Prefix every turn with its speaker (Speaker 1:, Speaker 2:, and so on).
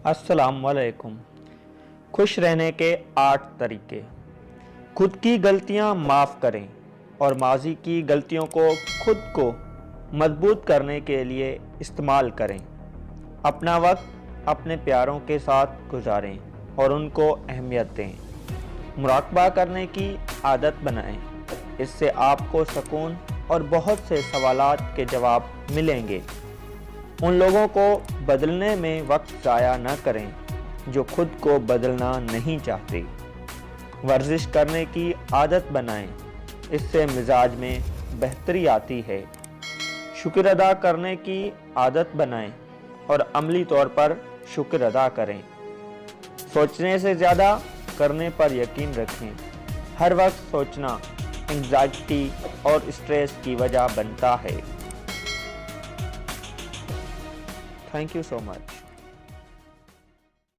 Speaker 1: अस्सलाम वालेकुम। खुश रहने के 8 तरीके। खुद की गलतियां माफ़ करें और माजी की गलतियों को खुद को मजबूत करने के लिए इस्तेमाल करें। अपना वक्त अपने प्यारों के साथ गुजारें और उनको अहमियत दें। मुराकबा करने की आदत बनाएं, इससे आपको सुकून और बहुत से सवालात के जवाब मिलेंगे। उन लोगों को बदलने में वक्त ज़ाया न करें जो खुद को बदलना नहीं चाहते। वर्जिश करने की आदत बनाएं, इससे मिजाज में बेहतरी आती है। शुक्र अदा करने की आदत बनाएं और अमली तौर पर शुक्र अदा करें। सोचने से ज़्यादा करने पर यकीन रखें। हर वक्त सोचना एंग्जाइटी और स्ट्रेस की वजह बनता है। Thank you so much.